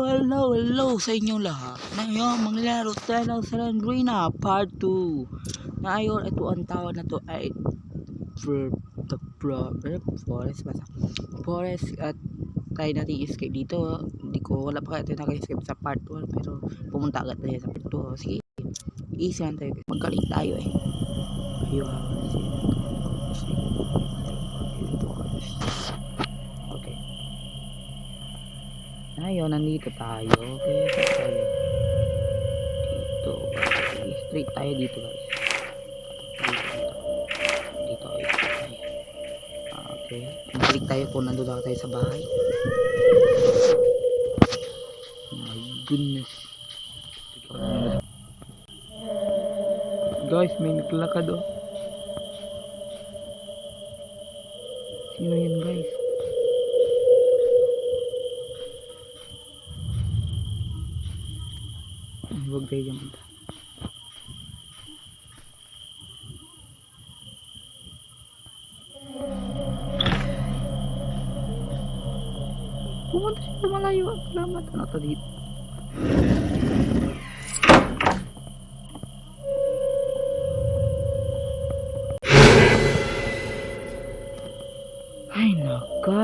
Hello sa inyong lahat. Ngayon, maglalaro tayo ng San Andreas Part 2. Ngayon, ito ang tawag na to ay Forest at tayo natin escape dito. Hindi ko, wala pa kayo naka-escape sa Part 1 pero pumunta agad tayo sa Part 2. Sige, easy lang tayo. Magaling tayo eh. Ayun. Okay. Ngayon, nandito tayo. Okay, tayo. Dito. Okay, straight tayo dito guys. Dito tayo. Okay. Balik tayo kung nandun lang tayo sa bahay. My goodness. Guys, may naglakad oh. Sino yun guys? Huwag tayo dyan punta. Pumunta siya malayo. Salamat. Ano to dito? Ay naka.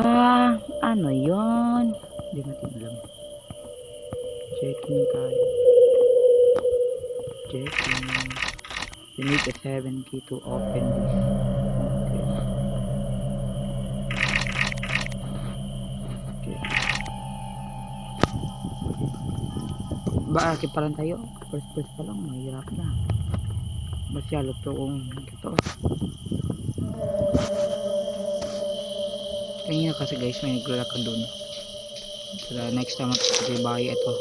Ano yon? Hindi natin alam. Checking tayo. Checking. You need a 7 key to open this. Okay. Bakit pa lang tayo? First pa lang. Mahirap na. Masyalo to kung ito. Kanina kasi guys may naglalakad doon. So next time magkakabay ito.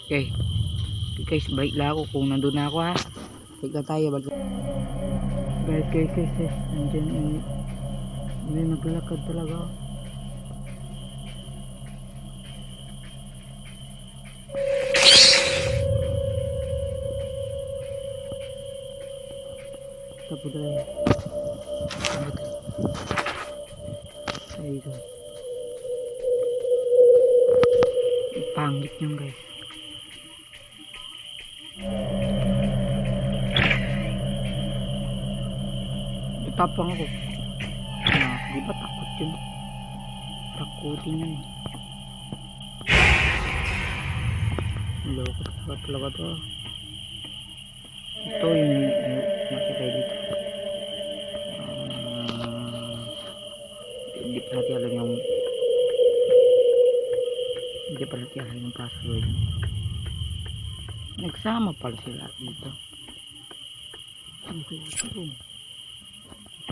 Okay. Guys, balik lang ako kung nandun na ako ha. Balik na tayo. Guys. Nandiyan may naglalakad talaga. Tapos tayo. Ayun. Pangit nyo guys. Tapang ako. Di ba takot yun? Takutin yun. Loko talaga to. Ito yung nakita dito. Hindi pa natin alam yung password. Nagsama pala sila dito.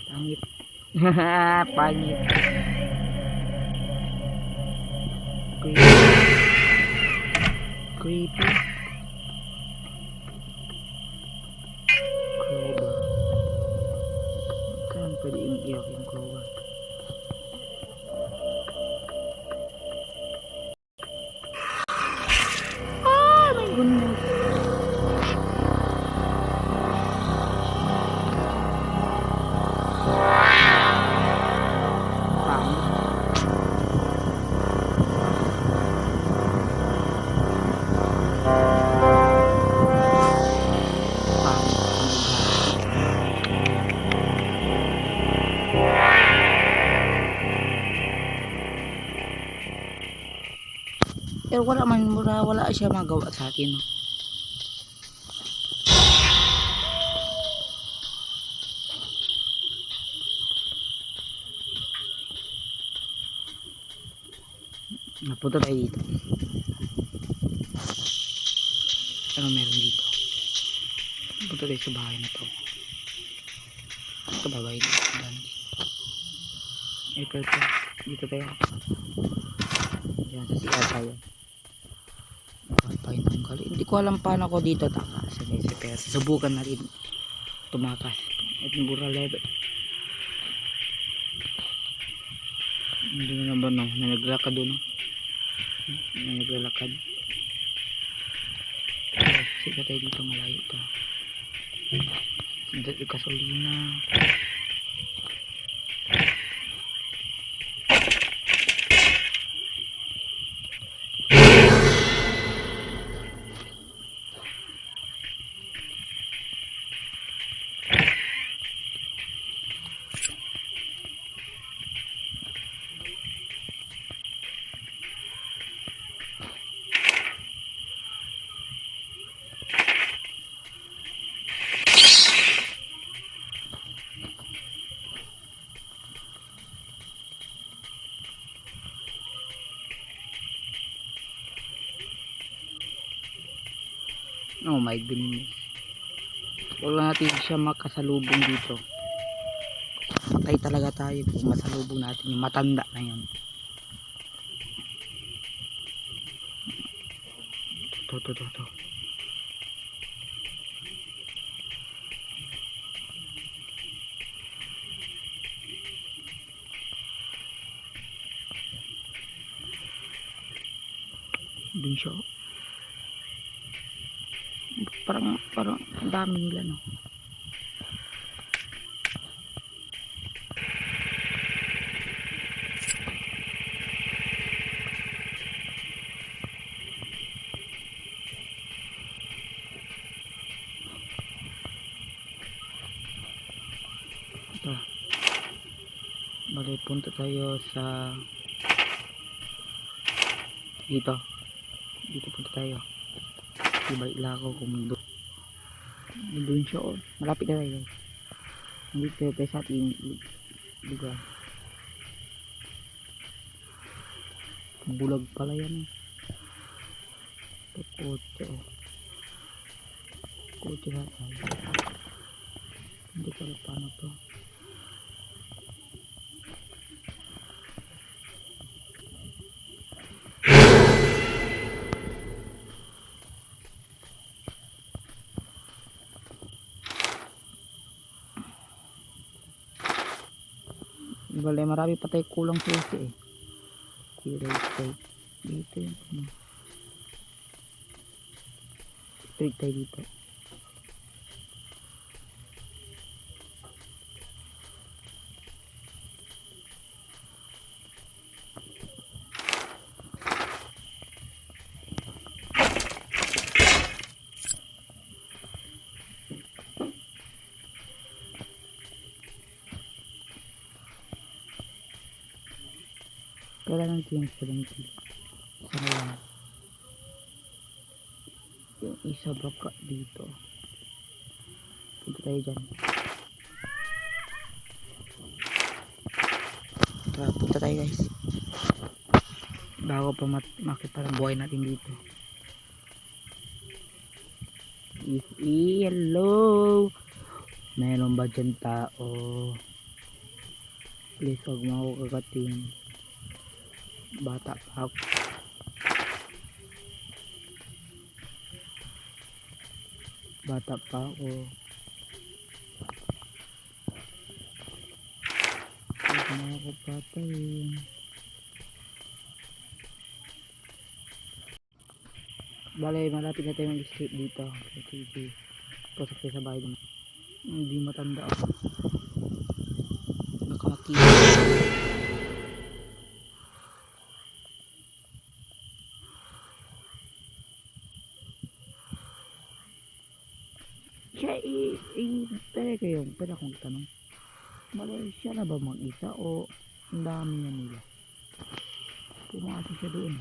Pangit. Pangit. Creepy. Crowbar. Saan pwede yung iyak yung crowbar? Ah, my goodness. Pero wala siya magawa sa akin. No? Napunta tayo dito. Ano meron dito? Napunta tayo sa bahay na to. Ito bahay dito. Ito. Dito tayo. Diyan sa CR tayo. Hindi ko alam paano ako dito takas. Pero subukan na rin tumakas. At mura level. Hindi na ba no? May naglalakad doon. May naglalakad. Sige tayo dito malayo to. Gasolina. Oh my goodness. Wala natin siya makasalubong dito. Patay talaga tayo kung masalubong natin yung matanda na yan. To. Dun siya. Parang ang dami nila, no. Ito. Bali, punta tayo sa dito punta tayo. Ibalik lang ako kung doon siya. Oh. Malapit na tayo. Hindi tayo sa ating lugar. Bulag pala yan. Kotse. Kotse na tayo. Hindi ko alam paano to. Bale, marami pa tayo kulang sa isi eh. Dito yun. Straight tayo dito. Kailangan natin sa lingki. Sana lang. Yung isa baka dito. Punta tayo dyan. Tara, punta tayo guys. Bago pa makita ang buhay natin dito. Hello. Meron ba dyan tao? Please huwag mo ako kagating. Bata pa ako. Huwag mo ako patayin. Bale, malapit na tayo mag-escape dito. Okay. Pasok tayo sa bahay naman. Hindi matanda ako. Baka makita. Siya pwede akong tanong. Bale, siya na ba mag-isa o ang dami na nila? Pumasok siya doon.